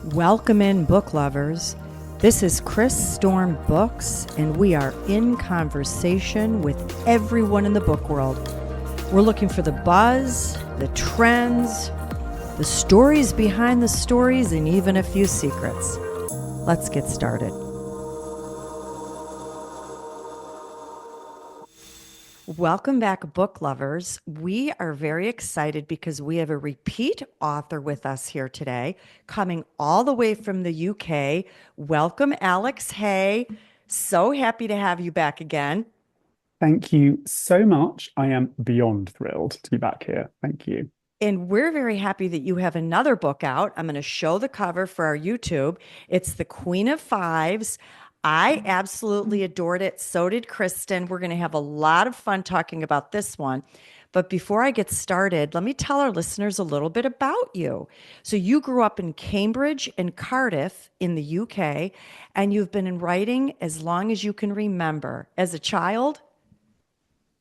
Welcome in, book lovers. This is Chris Storm Books, and we are in conversation with everyone in the book world. We're looking for the buzz, the trends, the stories behind the stories, and even a few secrets. Let's get started. Welcome back, book lovers. We are very excited because we have a repeat author with us here today, coming all the way from the UK. Welcome, Alex Hay. So happy to have you back again. Thank you so much. I am beyond thrilled to be back here. Thank you. And we're very happy that you have another book out. I'm going to show the cover for our YouTube. It's The Queen of Fives. I absolutely adored it. So did Kristen. We're going to have a lot of fun talking about this one. But before I get started, let me tell our listeners a little bit about you. So, you grew up in Cambridge and Cardiff in the UK, and you've been in writing as long as you can remember. As a child,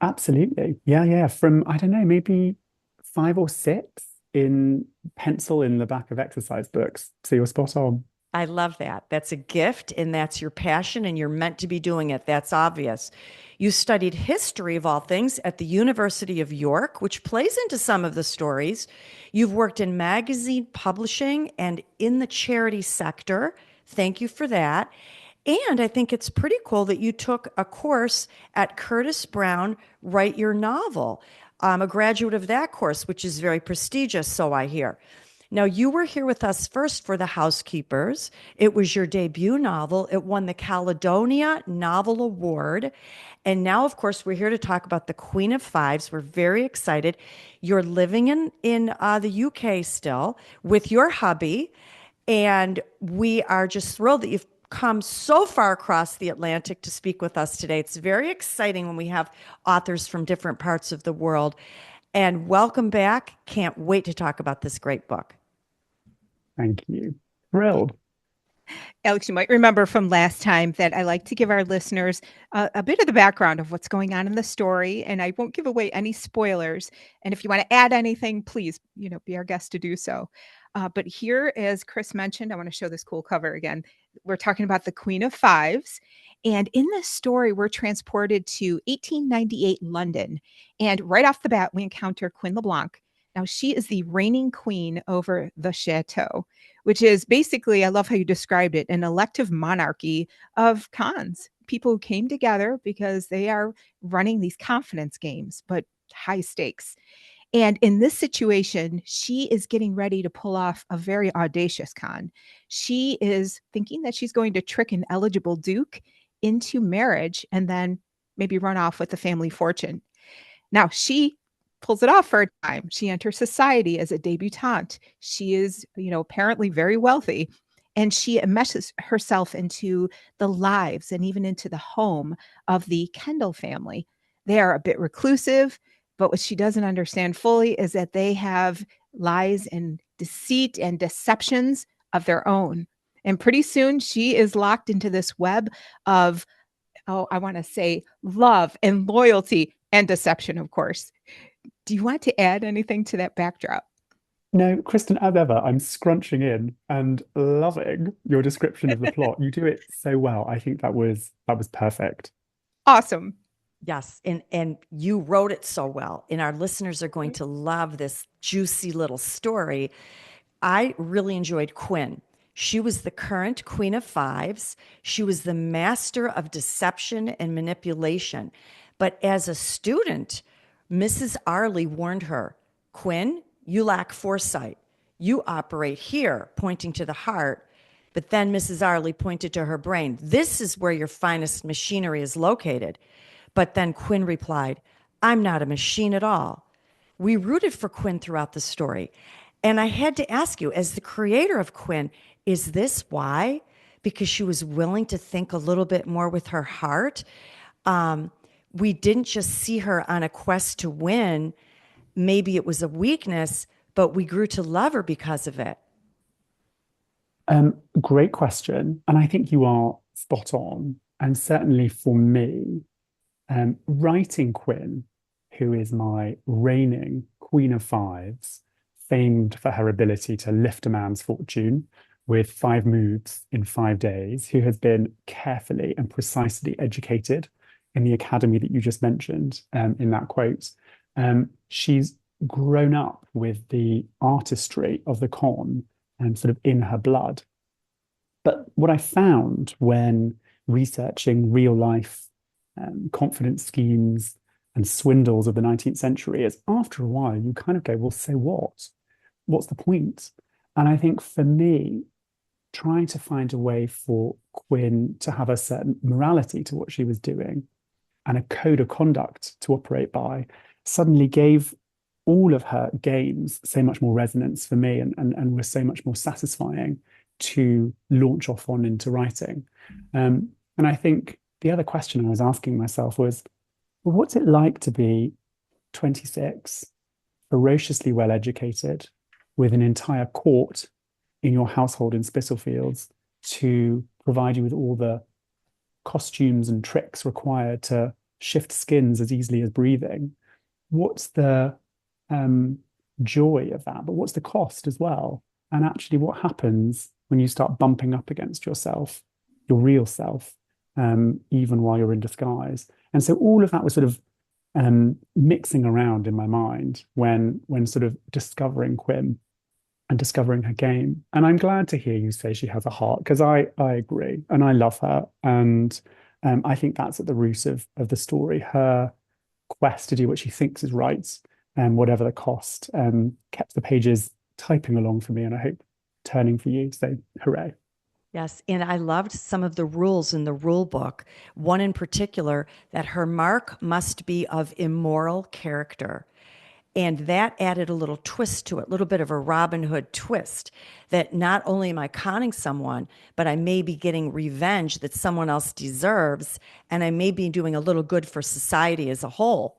Absolutely. Yeah. From, I don't know, maybe five or six in pencil in the back of exercise books. So you're spot on. I love that. That's a gift and that's your passion and you're meant to be doing it. That's obvious. You studied history of all things at the University of York, which plays into some of the stories. You've worked in magazine publishing and in the charity sector. Thank you for that. And I think it's pretty cool that you took a course at Curtis Brown, Write Your Novel. I'm a graduate of that course, which is very prestigious, so I hear. Now, you were here with us first for The Housekeepers. It was your debut novel. It won the Caledonia Novel Award. And now, of course, we're here to talk about The Queen of Fives. We're very excited. You're living in the UK still with your hubby. And we are just thrilled that you've come so far across the Atlantic to speak with us today. It's very exciting when we have authors from different parts of the world. And welcome back. Can't wait to talk about this great book. Thank you. Thrilled. Alex, you might remember from last time that I like to give our listeners a bit of the background of what's going on in the story, and I won't give away any spoilers. And if you want to add anything, please, be our guest to do so. But here, as Chris mentioned, I want to show this cool cover again. We're talking about the Queen of Fives. And in this story, we're transported to 1898 London. And right off the bat, we encounter Queen LeBlanc. Now, she is the reigning queen over the chateau, which is basically, I love how you described it, an elective monarchy of cons, people who came together because they are running these confidence games, but high stakes. And in this situation, she is getting ready to pull off a very audacious con. She is thinking that she's going to trick an eligible duke into marriage and then maybe run off with the family fortune. Now, she pulls it off for a time. She enters society as a debutante. She is, apparently very wealthy. And she enmeshes herself into the lives and even into the home of the Kendall family. They are a bit reclusive, but what she doesn't understand fully is that they have lies and deceit and deceptions of their own. And pretty soon she is locked into this web of, I want to say love and loyalty and deception, of course. Do you want to add anything to that backdrop? No, Kristen, as ever, I'm scrunching in and loving your description of the plot. You do it so well. I think that was perfect. Awesome. Yes, and you wrote it so well, and our listeners are going to love this juicy little story. I really enjoyed Quinn. She was the current Queen of Fives. She was the master of deception and manipulation. But as a student, Mrs. Arley warned her, Quinn, you lack foresight. You operate here, pointing to the heart. But then Mrs. Arley pointed to her brain. This is where your finest machinery is located. But then Quinn replied, I'm not a machine at all. We rooted for Quinn throughout the story. And I had to ask you, as the creator of Quinn, is this why? Because she was willing to think a little bit more with her heart. We didn't just see her on a quest to win. Maybe it was a weakness, but we grew to love her because of it. Great question. And I think you are spot on. And certainly for me, writing Quinn, who is my reigning Queen of Fives, famed for her ability to lift a man's fortune, with 5 moves in 5 days, who has been carefully and precisely educated in the academy that you just mentioned in that quote. She's grown up with the artistry of the con sort of in her blood. But what I found when researching real life confidence schemes and swindles of the 19th century is after a while, you kind of go, well, so what? What's the point? And I think for me, trying to find a way for Quinn to have a certain morality to what she was doing and a code of conduct to operate by suddenly gave all of her games so much more resonance for me and was so much more satisfying to launch off on into writing. And I think the other question I was asking myself was, well, what's it like to be 26, ferociously well educated, with an entire court in your household in Spitalfields to provide you with all the costumes and tricks required to shift skins as easily as breathing? What's the joy of that? But what's the cost as well? And actually, what happens when you start bumping up against yourself, your real self, even while you're in disguise? And so all of that was sort of mixing around in my mind when sort of discovering Quinn and discovering her game. And I'm glad to hear you say she has a heart, because I agree and I love her. And I think that's at the root of the story, her quest to do what she thinks is right, and whatever the cost, kept the pages typing along for me, and I hope turning for you. So hooray. Yes, and I loved some of the rules in the rule book. One in particular, that her mark must be of immoral character. And that added a little twist to it, a little bit of a Robin Hood twist, that not only am I conning someone, but I may be getting revenge that someone else deserves, and I may be doing a little good for society as a whole.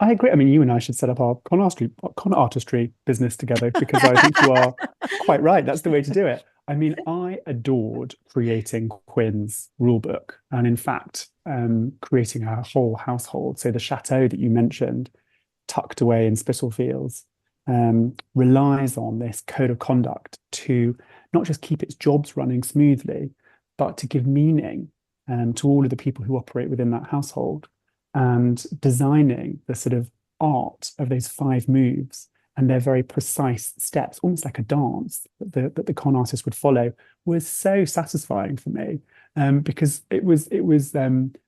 I agree. I mean, you and I should set up our con artistry business together, because I think you are quite right. That's the way to do it. I mean, I adored creating Quinn's rulebook, and in fact, creating her whole household. So the chateau that you mentioned, tucked away in Spitalfields, relies on this code of conduct to not just keep its jobs running smoothly, but to give meaning to all of the people who operate within that household. And designing the sort of art of those 5 moves and their very precise steps, almost like a dance that the con artist would follow, was so satisfying for me, because it was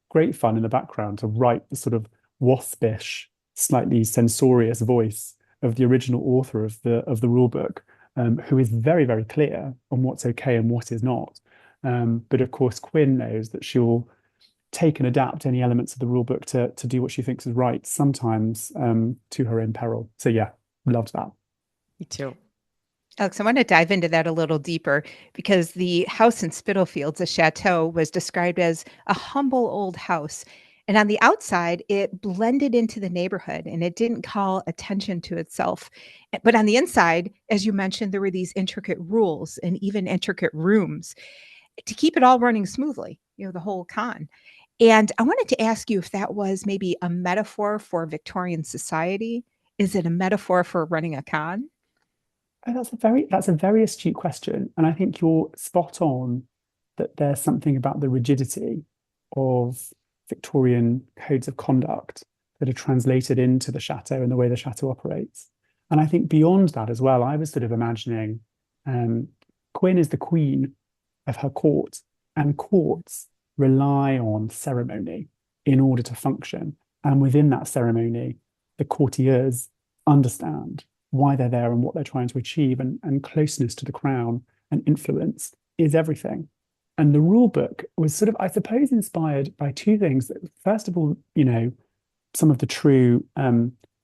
great fun in the background to write the sort of waspish, slightly censorious voice of the original author of the rule book, who is very, very clear on what's okay and what is not. But of course, Quinn knows that she'll take and adapt any elements of the rule book to do what she thinks is right, sometimes to her own peril. So yeah, loved that. Me too. Alex, I want to dive into that a little deeper, because the house in Spitalfields, the chateau, was described as a humble old house. And on the outside, it blended into the neighborhood and it didn't call attention to itself. But on the inside, as you mentioned, there were these intricate rules and even intricate rooms to keep it all running smoothly, the whole con. And I wanted to ask you if that was maybe a metaphor for Victorian society. Is it a metaphor for running a con? Oh, that's a very astute question. And I think you're spot on that there's something about the rigidity of Victorian codes of conduct that are translated into the chateau and the way the chateau operates. And I think beyond that as well, I was sort of imagining Quinn is the queen of her court, and courts rely on ceremony in order to function. And within that ceremony, the courtiers understand why they're there and what they're trying to achieve, and closeness to the crown and influence is everything. And the rule book was sort of, I suppose, inspired by 2 things. First of all, some of the true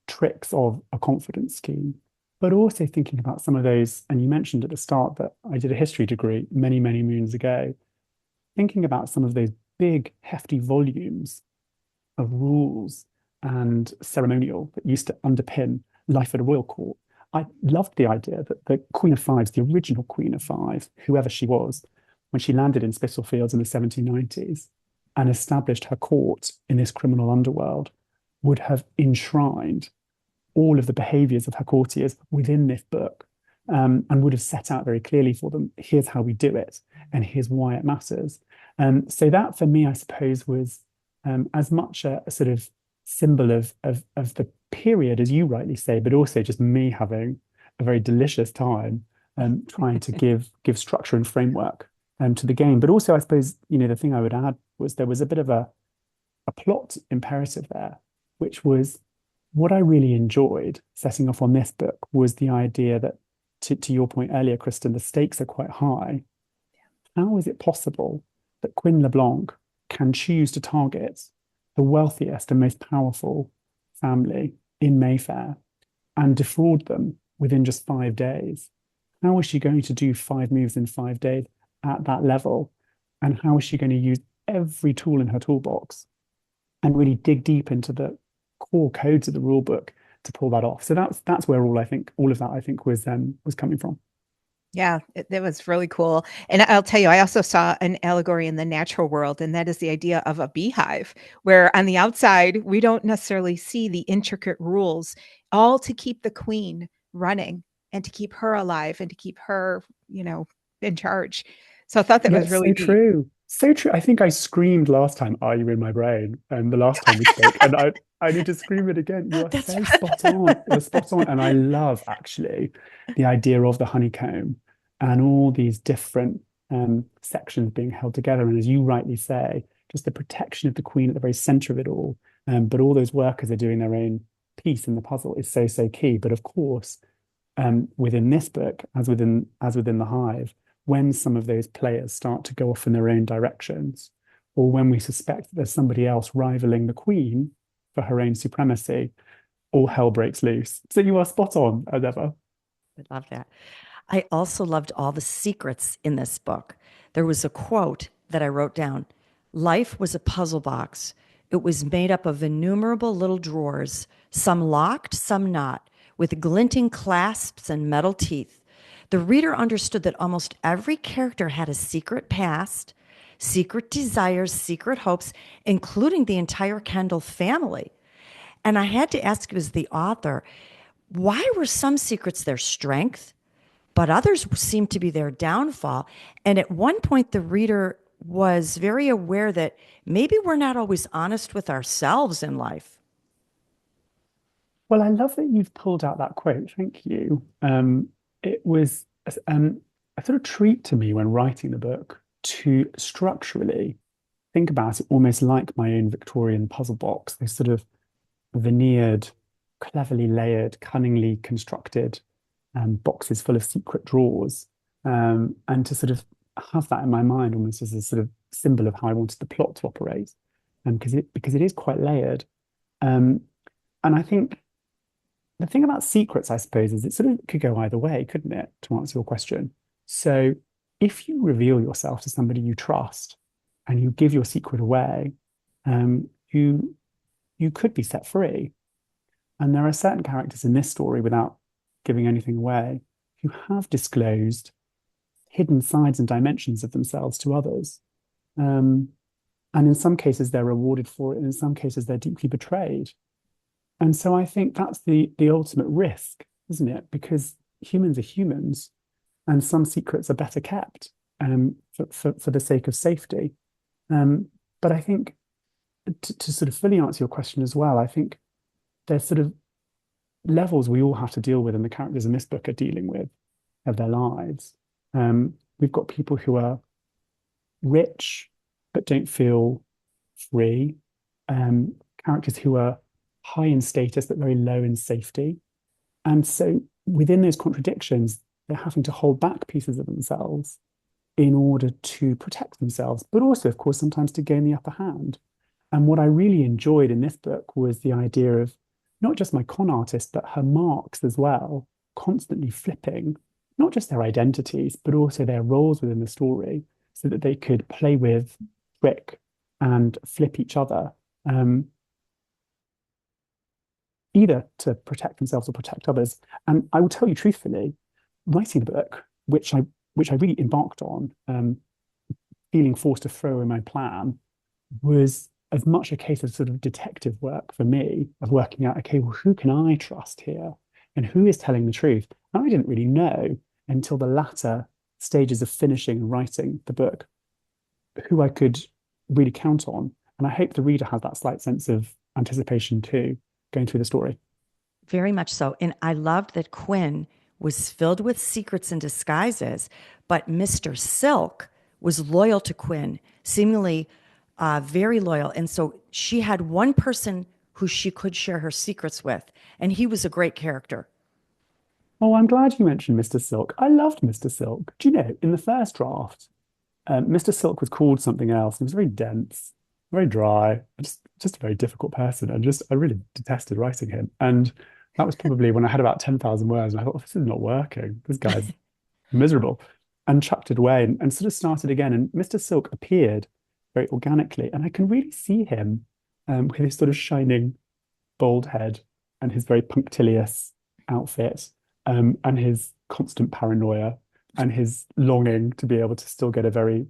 tricks of a confidence scheme, but also thinking about some of those, and you mentioned at the start that I did a history degree many, many moons ago, thinking about some of those big, hefty volumes of rules and ceremonial that used to underpin life at a royal court. I loved the idea that the Queen of Fives, the original Queen of Five, whoever she was, when she landed in Spitalfields in the 1790s and established her court in this criminal underworld, would have enshrined all of the behaviors of her courtiers within this book, and would have set out very clearly for them, here's how we do it, and here's why it matters. So that for me, I suppose, was as much a sort of symbol of the period, as you rightly say, but also just me having a very delicious time trying to give structure and framework to the game. But also, I suppose, the thing I would add was there was a bit of a plot imperative there, which was what I really enjoyed setting off on this book was the idea that, to your point earlier, Kristen, the stakes are quite high. How is it possible that Quinn LeBlanc can choose to target the wealthiest and most powerful family in Mayfair and defraud them within just 5 days? How is she going to do 5 moves in 5 days at that level? And how is she going to use every tool in her toolbox and really dig deep into the core codes of the rule book to pull that off? So that's where all of that I think was coming from. Yeah, that was really cool. And I'll tell you, I also saw an allegory in the natural world, and that is the idea of a beehive, where on the outside, we don't necessarily see the intricate rules, all to keep the queen running and to keep her alive and to keep her, in charge. So I thought that was really so neat. true. So true. I think I screamed last time, "Are you in my brain?" And the last time we spoke, and I need to scream it again. You are so spot on. You're spot on. And I love actually the idea of the honeycomb and all these different sections being held together. And as you rightly say, just the protection of the queen at the very center of it all. But all those workers are doing their own piece in the puzzle is so, so key. But of course, within this book, as within the Hive, when some of those players start to go off in their own directions, or when we suspect that there's somebody else rivaling the queen for her own supremacy, all hell breaks loose. So you are spot on, as ever. I love that. I also loved all the secrets in this book. There was a quote that I wrote down. Life was a puzzle box. It was made up of innumerable little drawers, some locked, some not, with glinting clasps and metal teeth. The reader understood that almost every character had a secret past, secret desires, secret hopes, including the entire Kendall family. And I had to ask, as the author, why were some secrets their strength, but others seemed to be their downfall? And at one point, the reader was very aware that maybe we're not always honest with ourselves in life. Well, I love that you've pulled out that quote. Thank you. It was a sort of treat to me when writing the book to structurally think about it almost like my own Victorian puzzle box, those sort of veneered, cleverly layered, cunningly constructed boxes full of secret drawers, and to sort of have that in my mind almost as a sort of symbol of how I wanted the plot to operate, because it is quite layered. And I think the thing about secrets, I suppose, is it sort of could go either way, couldn't it, to answer your question? So if you reveal yourself to somebody you trust and you give your secret away, you could be set free. And there are certain characters in this story, without giving anything away, who have disclosed hidden sides and dimensions of themselves to others. And in some cases, they're rewarded for it, and in some cases, they're deeply betrayed. And so I think that's the ultimate risk, isn't it? Because humans are humans, and some secrets are better kept for the sake of safety. But I think to sort of fully answer your question as well, I think there's sort of levels we all have to deal with, and the characters in this book are dealing with of their lives. We've got people who are rich but don't feel free. Characters who are high in status but very low in safety. And so within those contradictions, they're having to hold back pieces of themselves in order to protect themselves, but also, of course, sometimes to gain the upper hand. And what I really enjoyed in this book was the idea of not just my con artist, but her marks as well, constantly flipping, not just their identities, but also their roles within the story, so that they could play with, trick, and flip each other, either to protect themselves or protect others. And I will tell you truthfully, writing the book, which I really embarked on, feeling forced to throw in my plan, was as much a case of sort of detective work for me, of working out, okay, well, who can I trust here? and who is telling the truth. And I didn't really know until the latter stages of finishing and writing the book who I could really count on. And I hope the reader has that slight sense of anticipation too, going through the story. Very much so. And I loved that Quinn was filled with secrets and disguises, but Mr. Silk was loyal to Quinn, seemingly very loyal. And so she had one person who she could share her secrets with, and he was a great character. Oh, I'm glad you mentioned Mr. Silk. I loved Mr. Silk. Do you know, in the first draft, Mr. Silk was called something else. He was very dense, very dry, just a very difficult person. And I really detested writing him. And that was probably when I had about 10,000 words. And I thought, this is not working. This guy's miserable. And chucked it away and sort of started again. And Mr. Silk appeared very organically. And I can really see him with his sort of shining bald head and his very punctilious outfit and his constant paranoia and his longing to be able to still get a very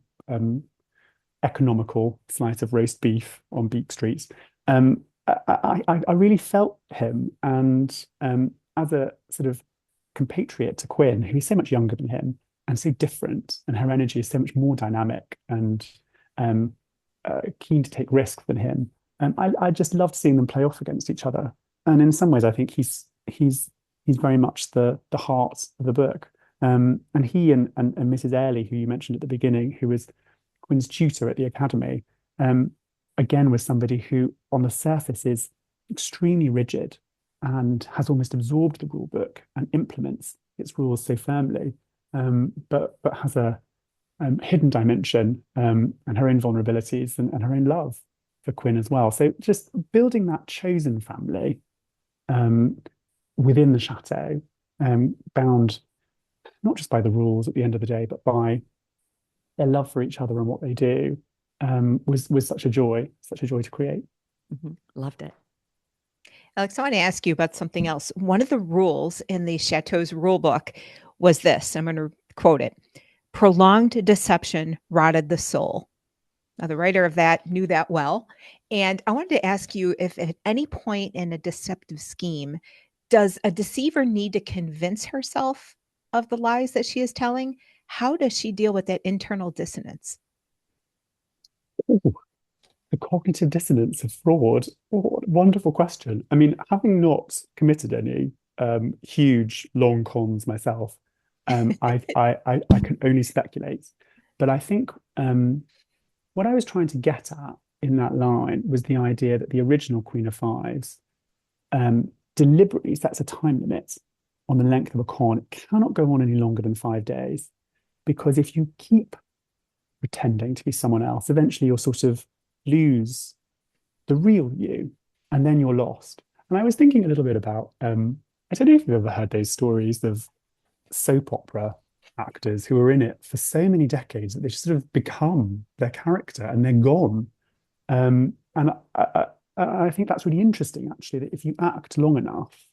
economical slice of roast beef on Beak Street. I really felt him, and as a sort of compatriot to Quinn, who's so much younger than him and so different, and her energy is so much more dynamic and keen to take risks than him. I just loved seeing them play off against each other, and in some ways, I think he's very much the heart of the book. And he and Mrs. Airlie, who you mentioned at the beginning, who was Quinn's tutor at the academy, again was somebody who, on the surface, is extremely rigid and has almost absorbed the rule book and implements its rules so firmly, but has a hidden dimension and her own vulnerabilities and her own love for Quinn as well. So just building that chosen family within the chateau, bound not just by the rules at the end of the day, but by their love for each other and what they do, was such a joy to create. Loved it. Alex, I want to ask you about something else. One of the rules in the Chateau's rule book was this. I'm going to quote it. Prolonged deception rotted the soul. Now, the writer of that knew that well. And I wanted to ask you if at any point in a deceptive scheme, does a deceiver need to convince herself of the lies that she is telling? How does she deal with that internal dissonance? Ooh, the cognitive dissonance of fraud. Oh, what a wonderful question. I mean, having not committed any huge long cons myself, I can only speculate. But I think what I was trying to get at in that line was the idea that the original Queen of Fives deliberately sets a time limit on the length of a con. It cannot go on any longer than 5 days, because if you keep pretending to be someone else, eventually you'll sort of lose the real you, and then you're lost. And I was thinking a little bit about, I don't know if you've ever heard those stories of soap opera actors who are in it for so many decades that they just sort of become their character and they're gone. And I think that's really interesting, actually, that if you act long enough,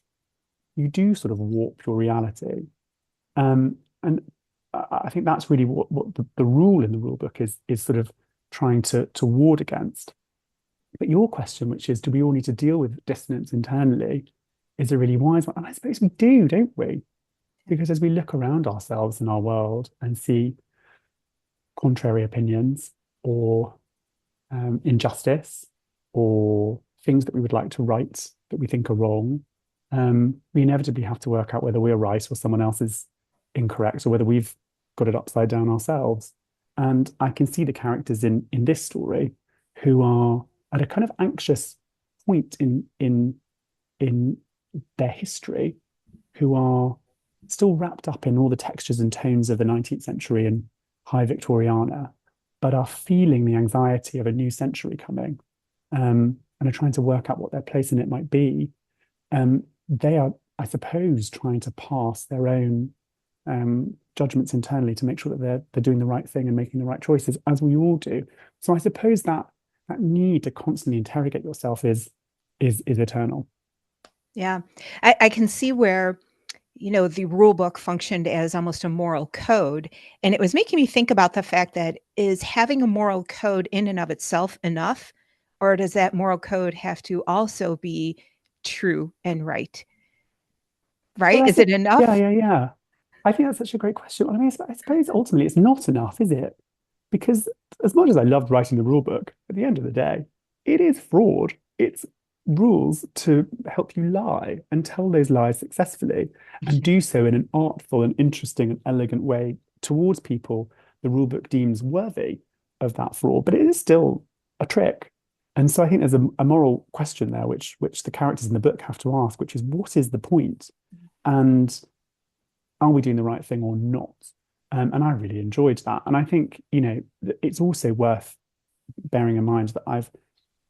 you do sort of warp your reality. And I think that's really what the rule in the rule book is sort of trying to ward against. But your question, which is, do we all need to deal with dissonance internally, is a really wise one. And I suppose we do, don't we? Because as we look around ourselves in our world and see contrary opinions or injustice or things that we would like to right that we think are wrong, we inevitably have to work out whether we're right or someone else is incorrect, or whether we've got it upside down ourselves. And I can see the characters in this story who are at a kind of anxious point in their history, who are still wrapped up in all the textures and tones of the 19th century and high Victoriana, but are feeling the anxiety of a new century coming, and are trying to work out what their place in it might be. They are, I suppose, trying to pass their own judgments internally to make sure that they're doing the right thing and making the right choices, as we all do. So I suppose that need to constantly interrogate yourself is eternal. Yeah, I can see where, the rule book functioned as almost a moral code. And it was making me think about the fact that, is having a moral code in and of itself enough? Or does that moral code have to also be true and right? right? Well, Is it enough? yeah. I think that's such a great question. I mean, I suppose ultimately it's not enough, is it? Because as much as I loved writing the rule book, at the end of the day, it is fraud. It's rules to help you lie and tell those lies successfully and do so in an artful and interesting and elegant way towards people the rule book deems worthy of that fraud. But it is still a trick. And so I think there's a moral question there, which the characters in the book have to ask, which is what is the point? And are we doing the right thing or not? And I really enjoyed that. And I think, it's also worth bearing in mind that I've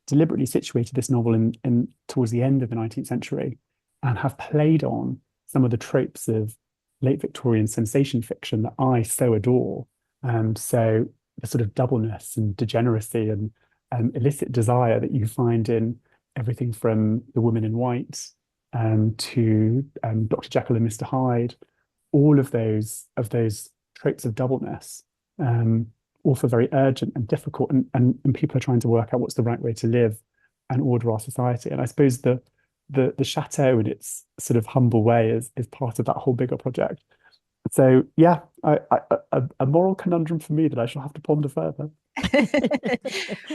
deliberately situated this novel in towards the end of the 19th century and have played on some of the tropes of late Victorian sensation fiction that I so adore. So the sort of doubleness and degeneracy and illicit desire that you find in everything from The Woman in White to Dr. Jekyll and Mr. Hyde, all of those tropes of doubleness, all for very urgent and difficult, and people are trying to work out what's the right way to live and order our society. And I suppose the chateau in its sort of humble way is part of that whole bigger project. So yeah, a moral conundrum for me that I shall have to ponder further.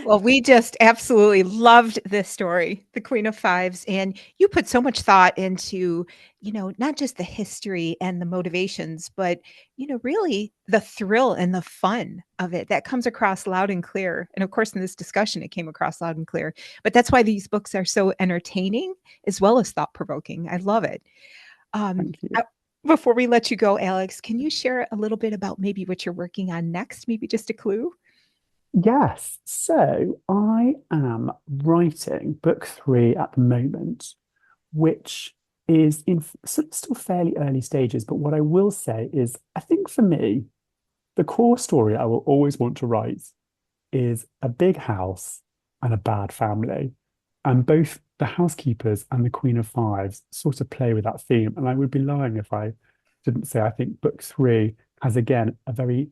Well, we just absolutely loved this story, The Queen of Fives. And you put so much thought into, not just the history and the motivations, but, really the thrill and the fun of it that comes across loud and clear. And of course, in this discussion, it came across loud and clear. But that's why these books are so entertaining as well as thought provoking. I love it. Thank you. Before we let you go, Alex, can you share a little bit about maybe what you're working on next? Maybe just a clue? Yes. So I am writing book 3 at the moment, which is in sort of still fairly early stages. But what I will say is, I think for me, the core story I will always want to write is a big house and a bad family. And both the housekeepers and the Queen of Fives sort of play with that theme. And I would be lying if I didn't say I think book 3 has, again, a very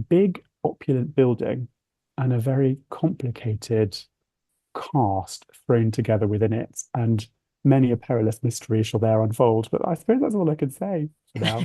big, opulent building and a very complicated cast thrown together within it. And many a perilous mystery shall there unfold. But I suppose that's all I can say for now.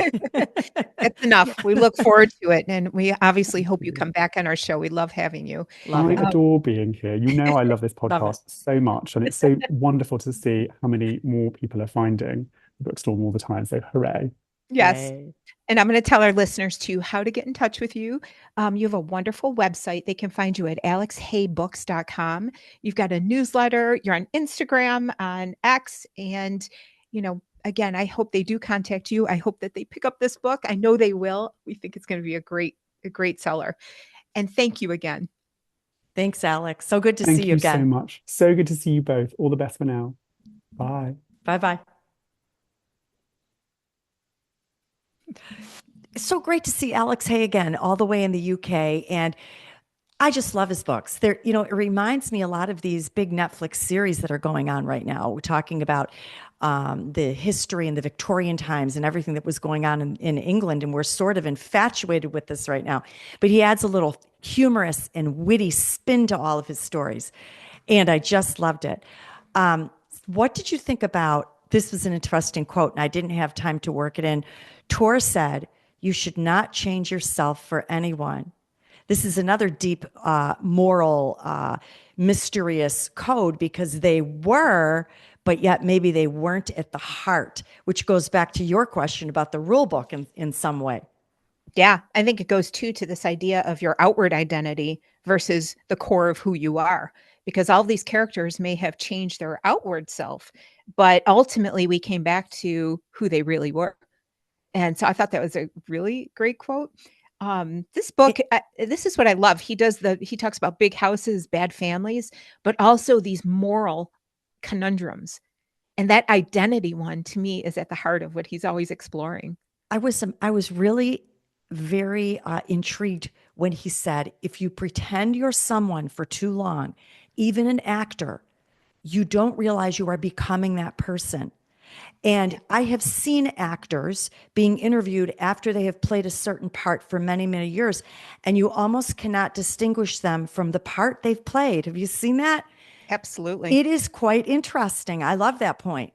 That's enough. We look forward to it. And we obviously hope you come back on our show. We love having you. Love I it. adore being here. You know I love this Love it. podcast so much, and it's so wonderful to see how many more people are finding the bookstore all the time. So hooray. Yes. Yay. And I'm going to tell our listeners too how to get in touch with you. You have a wonderful website. They can find you at alexheybooks.com. You've got a newsletter. You're on Instagram, on X. And, again, I hope they do contact you. I hope that they pick up this book. I know they will. We think it's going to be a great seller. And thank you again. Thanks, Alex. So good to Thank see you you so again. much. So good to see you both. All the best for now. Bye. Bye-bye. It's so great to see Alex Hay again, all the way in the UK. And I just love his books. It reminds me a lot of these big Netflix series that are going on right now. We're talking about the history and the Victorian times and everything that was going on in England. And we're sort of infatuated with this right now. But he adds a little humorous and witty spin to all of his stories. And I just loved it. What did you think about, this was an interesting quote, and I didn't have time to work it in. Tor said, "You should not change yourself for anyone." This is another deep moral, mysterious code because they were, but yet maybe they weren't at the heart, which goes back to your question about the rule book in some way. Yeah, I think it goes to this idea of your outward identity versus the core of who you are, because all these characters may have changed their outward self, but ultimately we came back to who they really were. And so I thought that was a really great quote. This book, this is what I love. He talks about big houses, bad families, but also these moral conundrums. And that identity one to me is at the heart of what he's always exploring. I was really very intrigued when he said, if you pretend you're someone for too long, even an actor, you don't realize you are becoming that person. And I have seen actors being interviewed after they have played a certain part for many, many years, and you almost cannot distinguish them from the part they've played. Have you seen that? Absolutely. It is quite interesting. I love that point.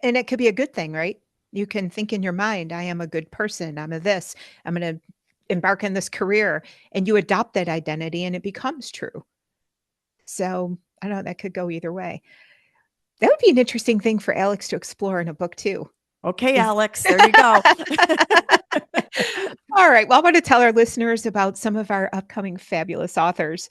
And it could be a good thing, right? You can think in your mind, I am a good person. I'm a this. I'm going to embark on this career. And you adopt that identity and it becomes true. So I don't know, that could go either way. That would be an interesting thing for Alex to explore in a book too. Okay, Alex, there you go. All right. Well, I want to tell our listeners about some of our upcoming fabulous authors.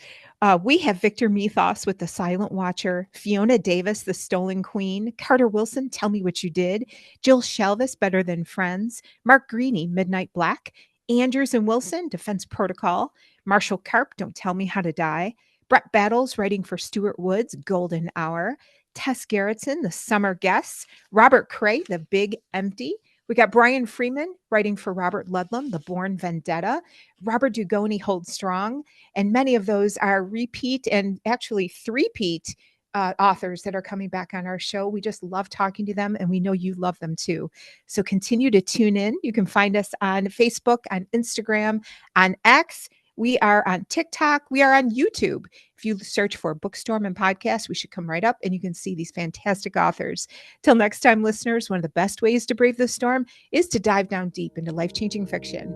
We have Victor Methos with The Silent Watcher, Fiona Davis, The Stolen Queen, Carter Wilson, Tell Me What You Did, Jill Shelvis, Better Than Friends, Mark Greaney, Midnight Black, Andrews and Wilson, Defense Protocol, Marshall Karp, Don't Tell Me How to Die, Brett Battles, writing for Stuart Woods, Golden Hour, Tess Gerritsen, The Summer Guests, Robert Cray, The Big Empty. We got Brian Freeman writing for Robert Ludlum, The Born Vendetta, Robert Dugoni, Hold Strong, and many of those are repeat and actually three-peat authors that are coming back on our show. We just love talking to them, and we know you love them too. So continue to tune in. You can find us on Facebook, on Instagram, on X. We are on TikTok. We are on YouTube. If you search for Bookstorm and Podcast, we should come right up and you can see these fantastic authors. Till next time, listeners, one of the best ways to brave the storm is to dive down deep into life-changing fiction.